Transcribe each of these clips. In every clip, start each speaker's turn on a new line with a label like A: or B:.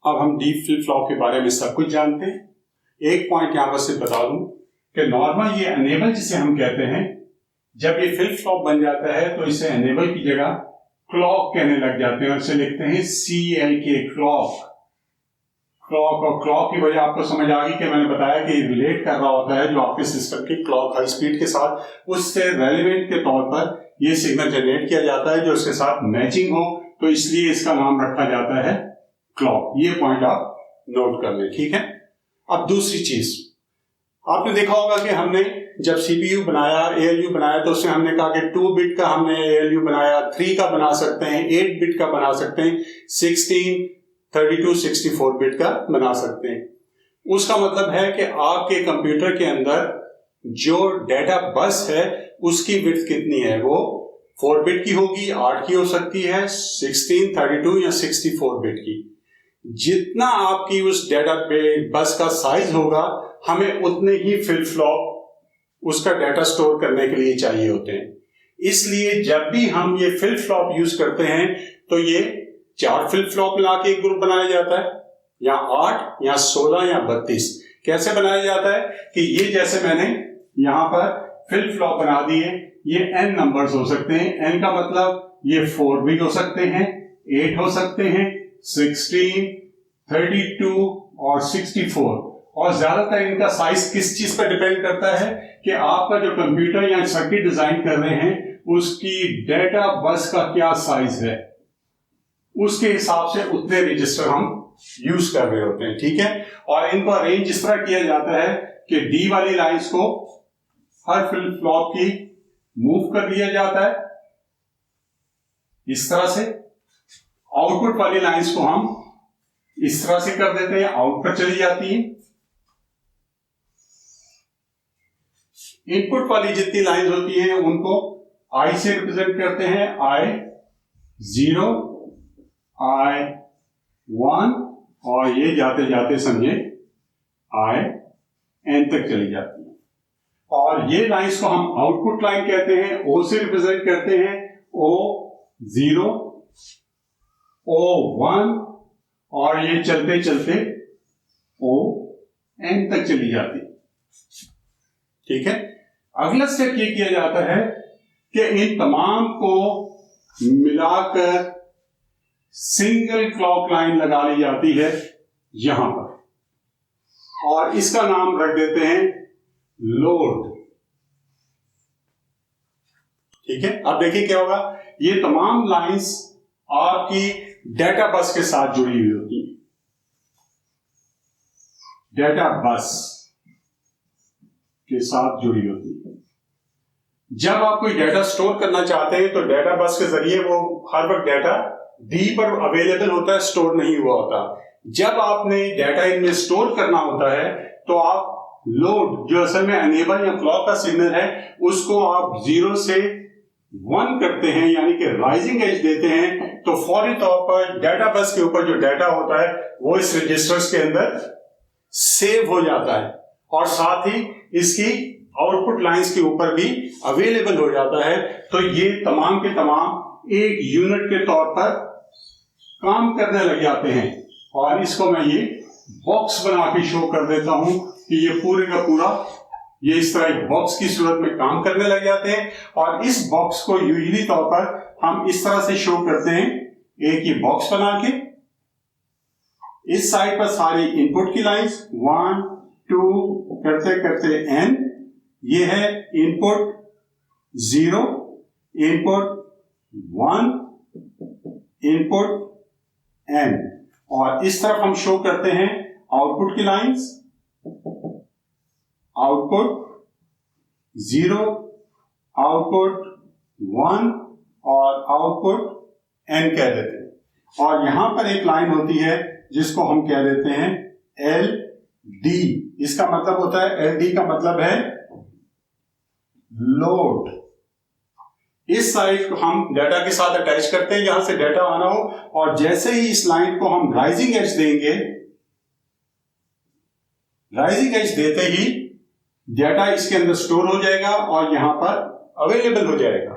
A: अब हम deep flip flop के बारे में सब कुछ जानते हैं। एक पॉइंट यहां पर सिर्फ बता दूं कि नॉर्मल ये अनेबल जिसे हम कहते हैं, जब ये फ्लिप फ्लॉप बन जाता है तो इसे अनेबल की जगह क्लॉक कहने लग जाते हैं और इसे लिखते हैं CLK, क्लॉक। क्लॉक और क्लॉक की वजह आपको समझ आ गई कि मैंने बताया कि रिलेट कर रहा होता है जो आपके सिस्टम की क्लॉक हाई स्पीड के साथ, उससे रेलेवेंट के तौर पर ये सिग्नल जनरेट किया जाता है जो उसके साथ मैचिंग हो, तो इसलिए इसका नाम रखा जाता है क्लॉक। ये पॉइंट आप नोट कर लें, ठीक है। अब दूसरी चीज आपने देखा होगा कि हमने जब CPU बनाया, ALU बनाया, तो उसमें हमने कहा कि 2 बिट का हमने ALU बनाया, 3 का बना सकते हैं, 8 बिट का बना सकते हैं, 16, 32, 64 बिट का बना सकते हैं। उसका मतलब है कि आपके कंप्यूटर के अंदर जो डेटा बस है उसकी विड्थ कितनी है, वो 4 बिट की होगी, 8 की हो सकती है, 16, 32 या 64 बिट की। जितना आपकी उस डेटा बस का साइज होगा, हमें उतने ही फ्लिप फ्लॉप उसका डाटा स्टोर करने के लिए चाहिए होते हैं। इसलिए जब भी हम ये फ्लिप फ्लॉप यूज करते हैं तो ये 4 फ्लिप फ्लॉप मिला के एक ग्रुप बनाया जाता है, या 8 या 16 या 32। कैसे बनाया जाता है कि ये जैसे मैंने यहां पर फ्लिप फ्लॉप बना दिए, ये n नंबर्स हो सकते हैं। n का मतलब ये 4 भी हो सकते हैं, 8 हो सकते हैं, 16, 32 और 64। और ज्यादातर इनका साइज किस चीज पर डिपेंड करता है कि आपका जो कंप्यूटर या सर्किट डिजाइन कर रहे हैं उसकी डेटा बस का क्या साइज है, उसके हिसाब से उतने रजिस्टर हम यूज कर रहे होते हैं, ठीक है। और इनको अरेंज इस तरह किया जाता है कि D वाली लाइंस को हर फ्लिप फ्लॉप की मूव कर दिया जाता है इस तरह से। आउटपुट वाली लाइंस को हम इस तरह से कर देते हैं, आउट पर चली जाती है। इनपुट वाली जितनी लाइंस होती हैं उनको I से रिप्रेजेंट करते हैं, I0, I1, और ये जाते जाते समझे IN तक चली जाती है। और ये लाइंस को हम आउटपुट लाइन कहते हैं, O से रिप्रेजेंट करते हैं, O0, O1, और ये चलते चलते ON तक चली जाती है, ठीक है। अगला स्टेप ये किया जाता है कि इन तमाम को मिलाकर सिंगल क्लॉक लाइन लगा ली जाती है यहां पर, और इसका नाम रख देते हैं लोड, ठीक है। अब देखिए क्या होगा, ये तमाम लाइंस आपकी डेटा बस के साथ जुड़ी हुई होती है। डेटा बस के साथ जुड़ी होती है। जब आप कोई डाटा स्टोर करना चाहते हैं तो डाटा बस के जरिए वो हर वक्त डाटा D पर अवेलेबल होता है, स्टोर नहीं हुआ होता। जब आपने डाटा इनमें स्टोर करना होता है तो आप लोड, जो असल में अनेबल या क्लॉक का सिग्नल है, उसको आप 0 से 1 करते हैं, यानी कि राइजिंग एज देते हैं, तो फौरी तौर पर डाटा बस के ऊपर जो डाटा होता है वो इस रजिस्टर्स के अंदर सेव हो जाता है, और साथ ही इसकी आउटपुट लाइंस के ऊपर भी अवेलेबल हो जाता है। तो ये तमाम के तमाम एक यूनिट के तौर पर काम करने लग जाते हैं। और इसको मैं ये बॉक्स बना के शो कर देता हूं कि ये पूरे का पूरा ये इस तरह एक बॉक्स की सूरत में काम करने लग जाते हैं। और इस बॉक्स को यूजुअली तौर पर हम इस तरह से शो करते हैं, एक ये बॉक्स बना के, इस साइड पर सारी इनपुट की लाइंस 1, 2 करते करते n, ये है इनपुट 0, इनपुट 1, इनपुट n, और इस तरफ हम शो करते हैं आउटपुट की लाइंस, आउटपुट 0, आउटपुट 1 और आउटपुट n कह देते हैं। और यहां पर एक लाइन होती है जिसको हम कह देते हैं LD। इसका मतलब होता है, LD का मतलब है लोड। इस साइड को हम डाटा के साथ अटैच करते हैं जहां से डाटा आना हो, और जैसे ही इस लाइन को हम राइजिंग एज देंगे, राइजिंग एज देते ही डाटा इसके अंदर स्टोर हो जाएगा और यहां पर अवेलेबल हो जाएगा,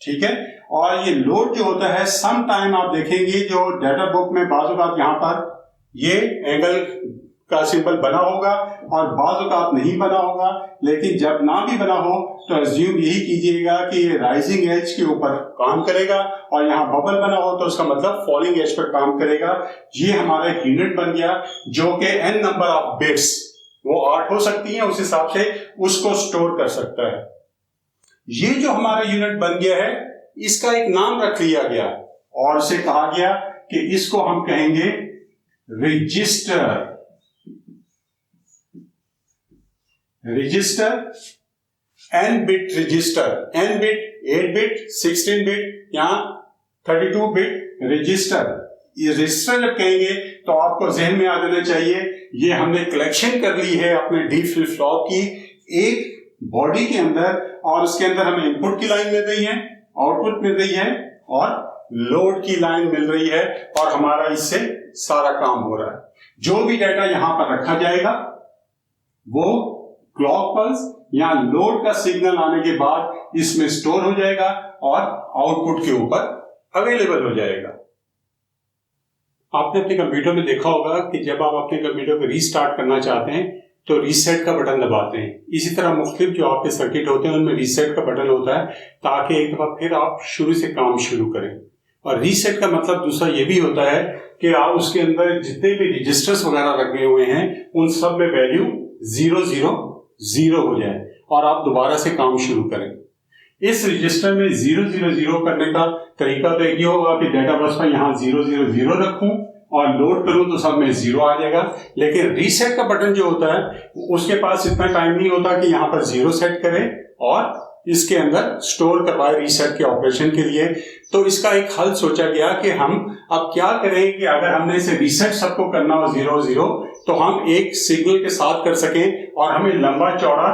A: ठीक है। और ये लोड जो होता है, सम टाइम आप देखेंगे जो डाटा बुक में बाज़ औक़ात यहां पर ये एंगल का सिंबल बना होगा और बाज़ औक़ात नहीं बना होगा, लेकिन जब ना भी बना हो तो अज्यूम यही कीजिएगा कि ये राइजिंग एज के ऊपर काम करेगा, और यहाँ बबल बना हो तो उसका मतलब फॉलिंग एज पर काम करेगा। ये हमारा एक यूनिट बन गया जो कि n नंबर ऑफ बिट्स, वो 8 हो सकती हैं, उस हिसाब से उसको स्टोर कर सकता है। ये जो हमारा यूनिट बन गया है इसका एक नाम रख लिया गया और इसे कहा गया कि इसको हम कहेंगे register. Register n bit register, n bit, 8 bit, 16 bit या 32 बिट रजिस्टर। ये रजिस्टर जब कहेंगे तो आपको जहन में आ जाना चाहिए ये हमने कलेक्शन कर ली है अपने डी फ्लिप फ्लॉप की एक बॉडी के अंदर, और उसके अंदर हमें इनपुट की लाइन मिल रही है, आउटपुट मिल रही है और लोड की लाइन मिल रही है, और हमारा इससे सारा काम हो रहा है। जो भी डाटा यहां पर रखा जाएगा वो क्लॉक पल्स या लोड का सिग्नल आने के बाद इसमें स्टोर हो जाएगा और आउटपुट के ऊपर अवेलेबल हो जाएगा। आपने अपने कंप्यूटर में देखा होगा कि जब आप अपने कंप्यूटर को रीस्टार्ट करना चाहते हैं तो रीसेट का बटन दबाते हैं। इसी तरह मुख्तलिफ जो आपके सर्किट होते हैं उनमें रीसेट का बटन होता है ताकि एक दफा फिर आप शुरू से काम शुरू करें। और रीसेट का मतलब दूसरा ये भी होता है कि आप उसके अंदर जितने भी रजिस्टर्स वगैरह लगे हुए हैं उन सब में वैल्यू 000 हो जाए और आप दोबारा से काम शुरू करें। इस रजिस्टर में 000 करने का तरीका तो एक ही होगा कि डेटा बस पर यहाँ 000 रखूं और लोड करूं तो सब में 0 आ जाएगा। लेकिन रीसेट का बटन जो होता है उसके पास इतना टाइम नहीं होता कि यहाँ पर 0 सेट करे और इसके अंदर स्टोर करवाए रीसेट के ऑपरेशन के लिए। तो इसका एक हल सोचा गया कि हम अब क्या करें कि अगर हमने इसे रीसेट सबको करना हो 0 तो हम एक सिग्नल के साथ कर सकें और हमें लंबा चौड़ा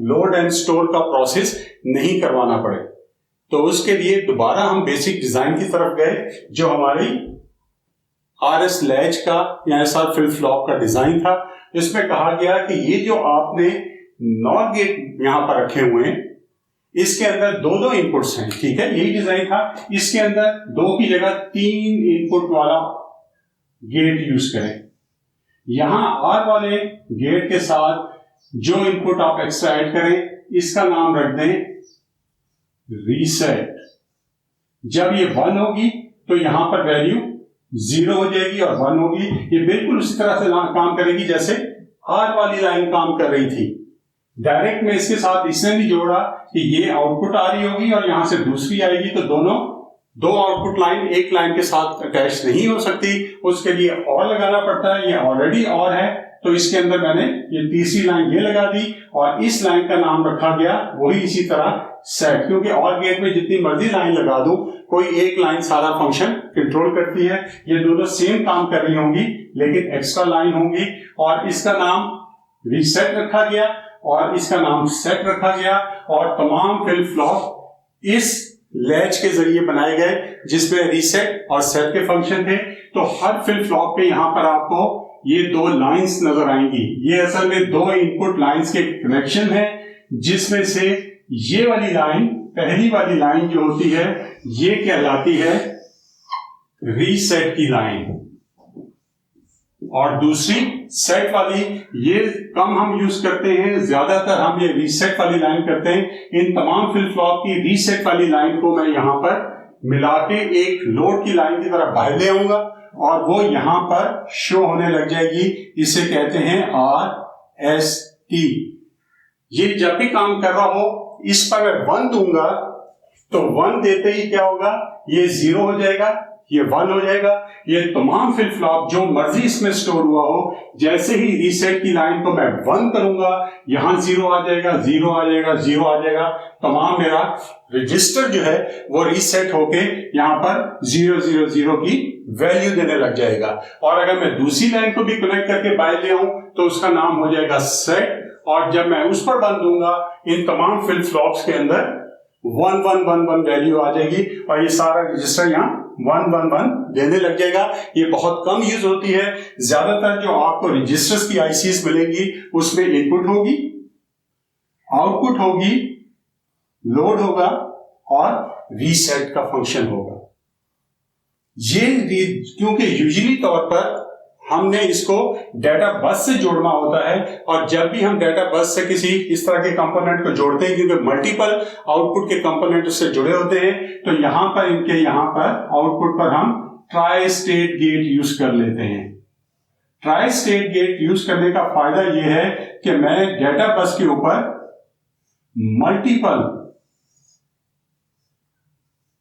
A: लोड एंड स्टोर का प्रोसेस नहीं करवाना पड़े। तो उसके लिए दोबारा हम बेसिक डिजाइन की तरफ गए जो हमारी RS लैच का या SR फ्लिप फ्लॉप का डिजाइन था। इसमें कहा गया कि ये जो आपने नॉर गेट यहां पर रखे हुए हैं इसके अंदर दो इनपुट्स हैं, ठीक है, यही डिजाइन था। इसके अंदर 2 की जगह 3 इनपुट वाला गेट यूज करें। यहां R वाले गेट के साथ जो इनपुट आप एक्स्ट्रा ऐड करें इसका नाम रख दें रीसेट। जब ये 1 होगी तो यहां पर वैल्यू 0 हो जाएगी और 1 होगी। ये बिल्कुल उसी तरह से काम करेगी जैसे R वाली लाइन काम कर रही थी। डायरेक्ट में इसके साथ इसने भी जोड़ा कि ये आउटपुट आ रही होगी और यहां से दूसरी आएगी, तो दोनों 2 आउटपुट लाइन एक लाइन के साथ अटैच नहीं हो सकती, उसके लिए और लगाना पड़ता है। ये ऑलरेडी और है तो इसके अंदर मैंने ये तीसरी लाइन ये लगा दी और इस लाइन का नाम रखा गया वही इसी तरह सेट, क्योंकि और गेट में जितनी मर्जी लाइन लगा दूं कोई एक लाइन सारा फंक्शन कंट्रोल करती है। ये दोनों सेम काम कर रही होंगी लेकिन एक्स्ट्रा लाइन होंगी, और इसका नाम रीसेट रखा गया और इसका नाम सेट रखा गया। और तमाम फ्लिप फ्लॉप इस लैच के जरिए बनाए गए जिसमें रीसेट और सेट के फंक्शन थे। तो हर फ्लिप फ्लॉप पे यहां पर आपको ये 2 लाइंस नजर आएंगी। ये असल में 2 इनपुट लाइंस के कनेक्शन है, जिसमें से ये वाली लाइन, पहली वाली लाइन जो होती है ये कहलाती है रीसेट की लाइन, और दूसरी सेट वाली ये कम हम यूज करते हैं, ज्यादातर हम ये रीसेट वाली लाइन करते हैं। इन तमाम फ्लिप फ्लॉप की रीसेट वाली लाइन को मैं यहां पर मिला के एक लोड की लाइन की तरफ बाहर ले आऊंगा और वो यहां पर शो होने लग जाएगी। इसे कहते हैं RST। ये जब भी काम कर रहा हो इस पर मैं 1 दूंगा तो 1 देते ही क्या होगा, ये 0 हो जाएगा, ये 1 हो जाएगा। ये तमाम फ्लिप फ्लॉप जो मर्जी इसमें स्टोर हुआ हो, जैसे ही रीसेट की लाइन को मैं 1 करूंगा यहां 0 आ जाएगा, 0 आ जाएगा, 0 आ जाएगा। तमाम मेरा रजिस्टर जो है वो रीसेट होके यहां पर 000 की वैल्यू देने लग जाएगा। और अगर मैं दूसरी लाइन को भी कनेक्ट करके बाहर ले आऊं तो उसका नाम हो जाएगा सेट, और जब मैं उस पर बंद दूंगा इन तमाम फ्लिप फ्लॉप्स के अंदर 1111 वैल्यू आ जाएगी और ये सारा रजिस्टर यहाँ 111 देने लग जाएगा। ये बहुत कम यूज होती है। ज्यादातर जो आपको रजिस्टर्स की आईसीज मिलेंगी उसमें इनपुट होगी, आउटपुट होगी, लोड होगा और रीसेट का फंक्शन होगा। ये क्योंकि यूजुअली तौर पर हमने इसको डेटा बस से जोड़ना होता है। और जब भी हम डेटा बस से किसी इस तरह के कंपोनेंट को जोड़ते हैं, क्योंकि मल्टीपल आउटपुट के कंपोनेंट उससे जुड़े होते हैं, तो यहां पर इनके यहां पर आउटपुट पर हम ट्राई स्टेट गेट यूज कर लेते हैं। ट्राई स्टेट गेट यूज करने का फायदा यह है कि मैं डेटा बस के ऊपर मल्टीपल,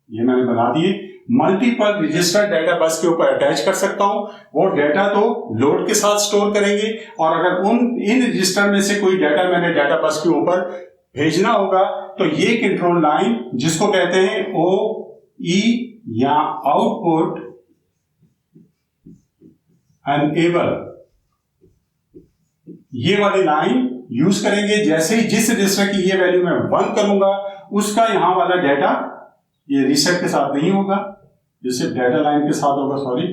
A: ये मैंने बना दिए, मल्टीपल रजिस्टर डेटा बस के ऊपर अटैच कर सकता हूं। वो डेटा तो लोड के साथ स्टोर करेंगे, और अगर इन रजिस्टर में से कोई डेटा मैंने डेटा बस के ऊपर भेजना होगा तो ये कंट्रोल लाइन, जिसको कहते हैं OE या आउटपुट एनेबल, ये वाली लाइन यूज करेंगे। जैसे ही जिस रजिस्टर की ये वैल्यू मैं 1 करूंगा, उसका यहां वाला डेटा ये रीसेट के साथ नहीं होगा, जैसे डेटा लाइन के साथ होगा, सॉरी,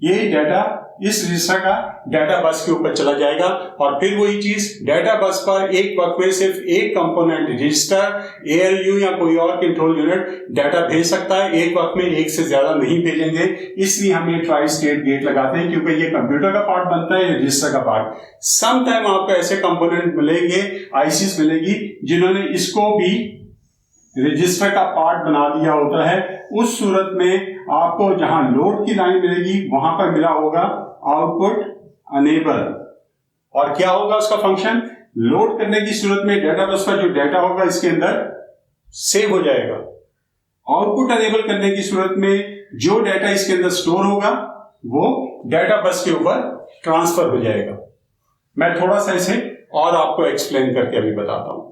A: ये डेटा इस रजिस्टर का डेटा बस के ऊपर चला जाएगा। और फिर वही चीज, डेटा बस पर एक वक्त में सिर्फ एक कंपोनेंट रजिस्टर, ALU या कोई और कंट्रोल यूनिट डेटा भेज सकता है, एक वक्त में एक से ज्यादा नहीं भेजेंगे। इसलिए हम ये ट्राई स्टेट गेट लगाते हैं, क्योंकि ये कंप्यूटर का पार्ट बनता है, रजिस्टर का पार्ट। सम टाइम आपको ऐसे कंपोनेंट मिलेंगे, ICs मिलेगी, जिन्होंने इसको भी रजिस्टर का पार्ट बना दिया होता है। उस सूरत में आपको जहां लोड की लाइन मिलेगी, वहां पर मिला होगा आउटपुट अनेबल। और क्या होगा उसका फंक्शन? लोड करने की सूरत में डेटा बस पर जो डेटा होगा इसके अंदर सेव हो जाएगा। आउटपुट अनेबल करने की सूरत में जो डेटा इसके अंदर स्टोर होगा वो डेटा बस के ऊपर ट्रांसफर हो जाएगा। मैं थोड़ा सा इसे और आपको एक्सप्लेन करके अभी बताता हूं।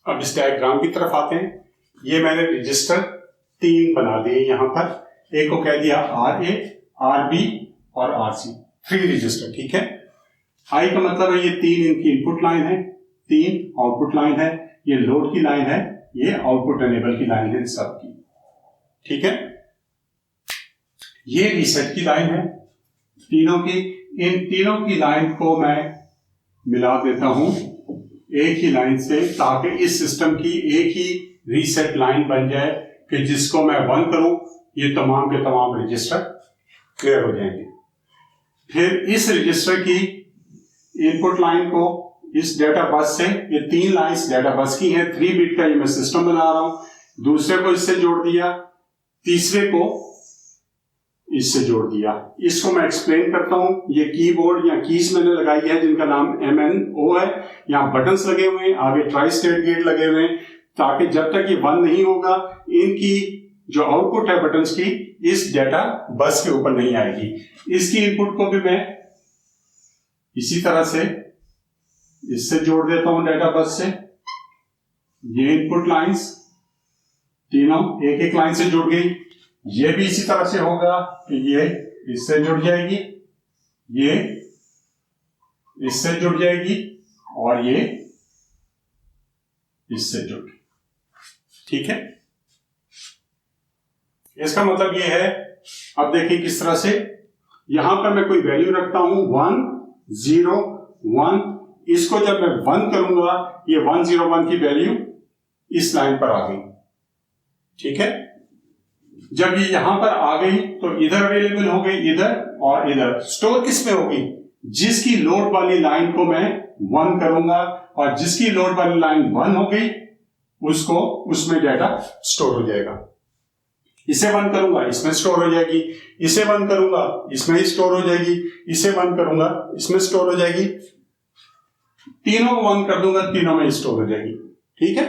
A: अब इस डायग्राम की तरफ आते हैं। ये मैंने रजिस्टर 3 बना दिए यहां पर। एक को कह दिया RA, RB और RC, 3 रजिस्टर, ठीक है। I का मतलब है ये 3 इनकी इनपुट लाइन है, 3 आउटपुट लाइन है, ये लोड की लाइन है, ये आउटपुट एनेबल की लाइन है सबकी, ठीक है। ये रीसेट की लाइन है तीनों की। इन तीनों की लाइन को मैं मिला देता हूं एक ही लाइन से, ताकि इस सिस्टम की एक ही रीसेट लाइन बन जाए कि जिसको मैं 1 करूं, ये तमाम के तमाम रजिस्टर क्लियर हो जाएंगे। फिर इस रजिस्टर की इनपुट लाइन को इस डेटा बस से, ये 3 लाइंस डेटा बस की हैं, 3 बिट का ये मैं सिस्टम बना रहा हूं। दूसरे को इससे जोड़ दिया, तीसरे को इससे जोड़ दिया। इसको मैं एक्सप्लेन करता हूं। ये कीबोर्ड या कीज मैंने लगाई है जिनका नाम MNO है। यहां बटन्स लगे हुए हैं, आगे ट्राई स्टेट गेट लगे हुए हैं, ताकि जब तक ये 1 नहीं होगा, इनकी जो आउटपुट है बटन्स की, इस डेटा बस के ऊपर नहीं आएगी। इसकी इनपुट को भी मैं इसी तरह से इससे जोड़ देता हूं डेटा बस से। ये इनपुट लाइंस तीनों एक एक लाइन से जुड़ गई। ये भी इसी तरह से होगा कि ये इससे जुड़ जाएगी, ये इससे जुड़ जाएगी और ये इससे जुड़ गई, ठीक है। इसका मतलब ये है, अब देखिए किस तरह से यहां पर मैं कोई वैल्यू रखता हूं 1 0 1, इसको जब मैं 1 करूंगा, ये 1 0 1 की वैल्यू इस लाइन पर आ गई, ठीक है। जब ये यहां पर आ गई तो इधर अवेलेबल हो गई, इधर और इधर। स्टोर किस में होगी? जिसकी लोड वाली लाइन को मैं 1 करूंगा, और जिसकी लोड वाली लाइन 1 हो गई उसको उसमें डाटा स्टोर हो जाएगा। इसे 1 करूंगा, इसमें स्टोर हो जाएगी। इसे 1 करूंगा, इसमें ही स्टोर हो जाएगी। इसे 1 करूंगा, इसमें स्टोर हो जाएगी। तीनों को 1 कर दूंगा, तीनों में स्टोर हो जाएगी, ठीक है।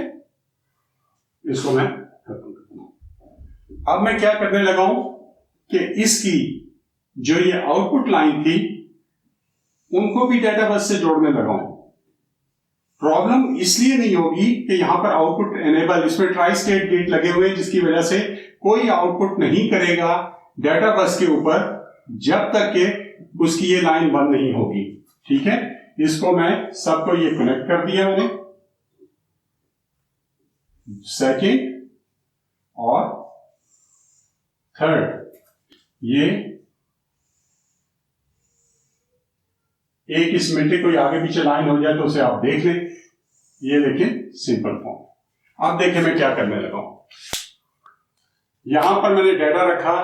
A: इसको मैं खत्म कर दूंगा। अब मैं क्या करने लगा हूं कि इसकी जो ये आउटपुट लाइन थी उनको भी डेटा बस से जोड़ने लगा हूं। प्रॉब्लम इसलिए नहीं होगी कि यहां पर आउटपुट एनेबल, इसमें ट्राई स्टेट गेट लगे हुए हैं, जिसकी वजह से कोई आउटपुट नहीं करेगा डेटा बस के ऊपर जब तक कि उसकी ये लाइन बंद नहीं होगी, ठीक है। इसको मैं सबको ये कनेक्ट कर दिया मैंने, सेकेंड और थर्ड। ये एक इस मिनट कोई आगे पीछे लाइन हो जाए तो उसे आप देख लें, ये लेकिन सिंपल फॉर्म। अब देखिए मैं क्या करने लगा हूं। यहां पर मैंने डेटा रखा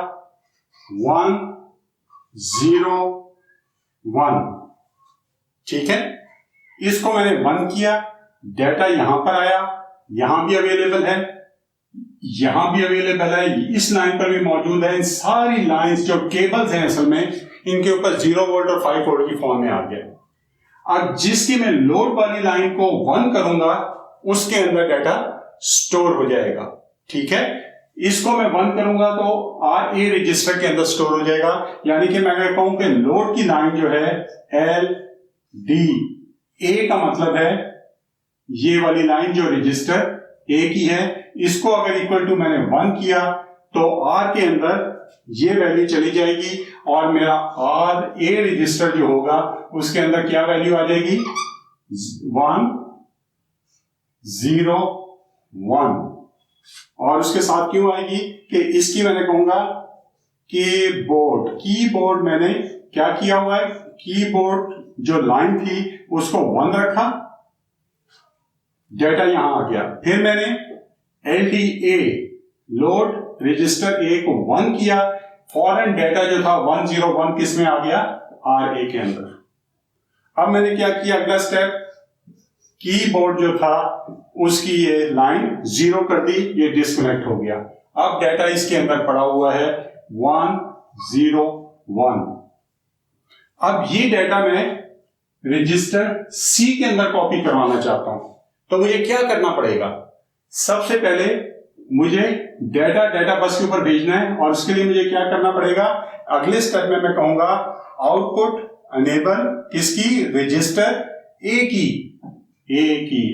A: 1 0 1। ठीक है, इसको मैंने 1 किया, डेटा यहां पर आया, यहां भी अवेलेबल है, यहां भी अवेलेबल है, इस लाइन पर भी मौजूद है। इन सारी लाइंस जो केबल्स हैं असल में, इनके ऊपर 0 वोल्ट और 5 वोल्ट की फॉर्म में आ गया। अब जिसकी मैं लोड वाली लाइन को 1 करूंगा, उसके अंदर डाटा स्टोर हो जाएगा। ठीक है, इसको मैं 1 करूंगा तो RA रजिस्टर के अंदर स्टोर हो जाएगा। यानी कि मैं अगर कहूं कि लोड की लाइन जो है LDA का मतलब है ये वाली लाइन जो रजिस्टर A की है, इसको अगर इक्वल टू मैंने 1 किया तो R के अंदर ये वैल्यू चली जाएगी और मेरा RA रजिस्टर जो होगा उसके अंदर क्या वैल्यू आ जाएगी, 1 0 1। और उसके साथ क्यों आएगी कि इसकी मैंने कहूंगा कीबोर्ड मैंने क्या किया हुआ है, कीबोर्ड जो लाइन थी उसको 1 रखा, डेटा यहां आ गया। फिर मैंने LDA लोड रजिस्टर A को 1 किया, फॉरन डेटा जो था 101 किस में आ गया, RA के अंदर। अब मैंने क्या किया, अगला स्टेप, कीबोर्ड जो था उसकी ये लाइन 0 कर दी, ये डिस्कनेक्ट हो गया। अब डेटा इसके अंदर पड़ा हुआ है 1 0 1। अब ये डेटा मैं रजिस्टर C के अंदर कॉपी करवाना चाहता हूं, तो मुझे क्या करना पड़ेगा, सबसे पहले मुझे डेटा बस के ऊपर भेजना है और उसके लिए मुझे क्या करना पड़ेगा, अगले स्टेप में मैं कहूंगा आउटपुट अनेबल किसकी, रजिस्टर A की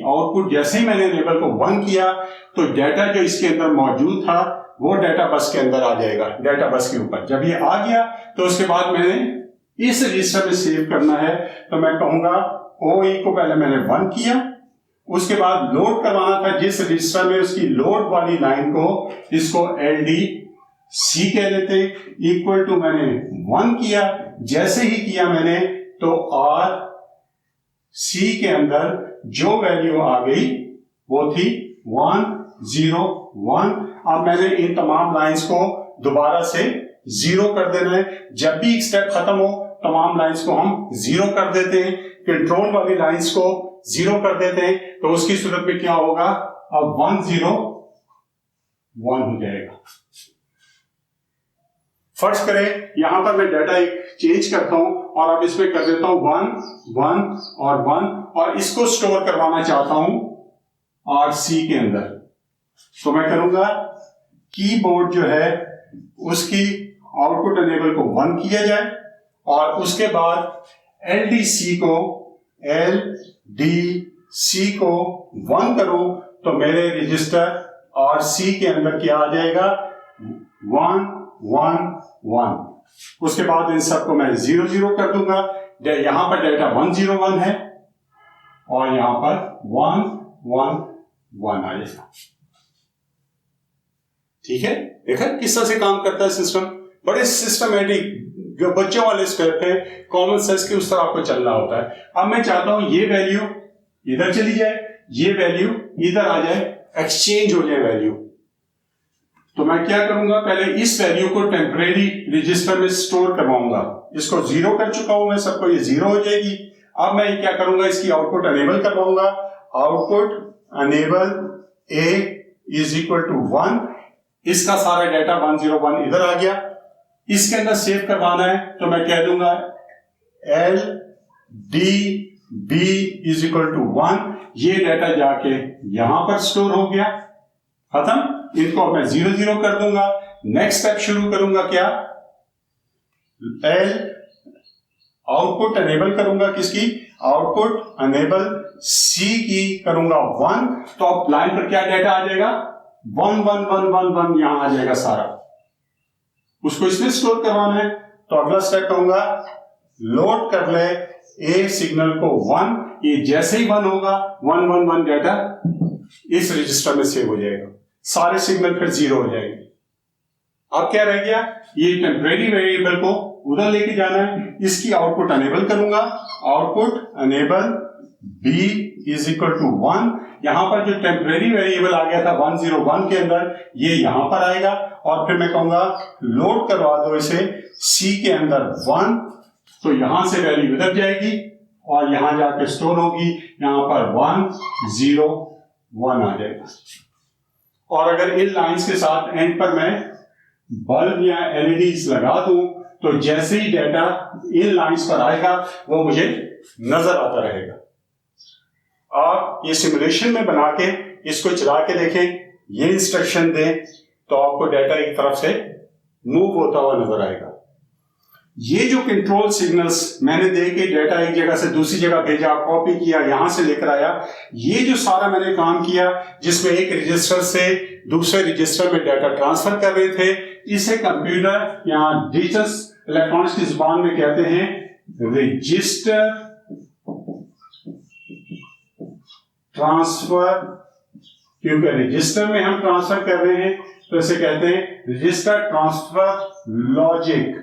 A: आउटपुट। जैसे ही मैंने अनेबल को 1 किया तो डेटा जो इसके अंदर मौजूद था वो डेटा बस के अंदर आ जाएगा, डेटा बस के ऊपर। जब ये आ गया तो उसके बाद मैंने इस रजिस्टर में सेव करना है, तो मैं कहूंगा OE को पहले मैंने 1 किया, उसके बाद लोड करवाना था जिस रजिस्टर में, उसकी लोड वाली लाइन को, इसको LDC कह देते, इक्वल टू मैंने 1 किया। जैसे ही किया मैंने तो RC के अंदर जो वैल्यू आ गई वो थी 1 0 1। अब मैंने इन तमाम लाइंस को दोबारा से 0 कर देना है। जब भी एक स्टेप खत्म हो तमाम लाइंस को हम 0 कर देते हैं, कंट्रोल वाली लाइंस को 0 कर देते हैं, तो उसकी सूरत में क्या होगा, अब 1 0 1 हो जाएगा। फर्ज करें यहां पर मैं डाटा एक चेंज करता हूं और अब इसमें कर देता हूं 1 1 और 1, और इसको स्टोर करवाना चाहता हूं RC के अंदर। तो मैं करूंगा कीबोर्ड जो है उसकी आउटपुट अनेबल को 1 किया जाए और उसके बाद LDC को 1 करूं तो मेरे रजिस्टर RC के अंदर क्या आ जाएगा, 1 1 1। उसके बाद इन सबको मैं 0 0 कर दूंगा। यहां पर डेटा 1 0 1 है और यहां पर 1 1 1 आ जाएगा। ठीक है, देखा किस तरह से काम करता है सिस्टम, बड़े सिस्टमैटिक जो बच्चों वाले स्टेप है, कॉमन सेंस के उस तरह आपको चलना होता है। अब मैं चाहता हूं ये वैल्यू इधर चली जाए, ये वैल्यू इधर आ जाए, एक्सचेंज हो जाए वैल्यू। तो मैं क्या करूंगा, पहले इस वैल्यू को टेम्परेरी रजिस्टर में स्टोर करवाऊंगा। इसको 0 कर चुका हूं मैं, सबको ये 0 हो जाएगी। अब मैं क्या करूंगा, इसकी आउटपुट अनेबल करवाऊंगा। Output enable A is equal to 1, इसका सारा डाटा 1 0 1 इधर आ गया। इसके अंदर सेव करवाना है तो मैं कह दूंगा LDB इज इक्वल टू 1, ये डाटा जाके यहां पर स्टोर हो गया, खत्म। इनको मैं 0 0 कर दूंगा। नेक्स्ट स्टेप शुरू करूंगा, क्या, आउटपुट अनेबल करूंगा किसकी, आउटपुट अनेबल C की करूंगा 1, तो अब लाइन पर क्या डाटा आ जाएगा, 1 1 1 1 1 यहां आ जाएगा सारा। उसको इसमें स्टोर करवाना है तो अगला स्टेप कहूंगा लोड कर ले A सिग्नल को 1, ये जैसे ही 1 होगा 1 1 1 डाटा इस रजिस्टर में सेव हो जाएगा, सारे सिग्नल फिर 0 हो जाएंगे। अब क्या रह गया, ये टेम्परेरी वेरिएबल को उधर लेके जाना है। इसकी आउटपुट अनेबल करूंगा, output enable b is equal to 1। यहां पर जो टेम्परेरी वेरिएबल आ गया था 101 के अंदर, ये यहां पर आएगा और फिर मैं कहूंगा लोड करवा दो इसे c के अंदर 1, तो यहां से वैल्यू इधर जाएगी और यहां जाके स्टोर होगी, यहां पर 101 आ जाएगा। और अगर इन लाइंस के साथ एंड पर मैं बल्ब या एलईडीज लगा दूं तो जैसे ही डाटा इन लाइंस पर आएगा वो मुझे नजर आता रहेगा। आप ये सिमुलेशन में बना के इसको चला के देखें, ये इंस्ट्रक्शन दें तो आपको डाटा एक तरफ से मूव होता हुआ नजर आएगा। ये जो कंट्रोल सिग्नल्स मैंने दे के डाटा एक जगह से दूसरी जगह भेजा, कॉपी किया, यहां से लेकर आया, ये जो सारा मैंने काम किया जिसमें एक रजिस्टर से दूसरे रजिस्टर में डाटा ट्रांसफर कर रहे थे, इसे कंप्यूटर या डिजिटल इलेक्ट्रॉनिक्स की जुबान में कहते हैं रजिस्टर ट्रांसफर। क्योंकि रजिस्टर में हम ट्रांसफर कर रहे हैं तो इसे कहते हैं रजिस्टर ट्रांसफर लॉजिक,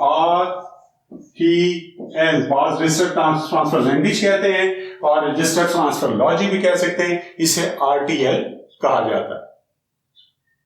A: RTL। बाज रजिस्टर ट्रांसफर लैंग्वेज कहते हैं और रजिस्टर ट्रांसफर लॉजिक भी कह सकते हैं, इसे RTL कहा जाता है।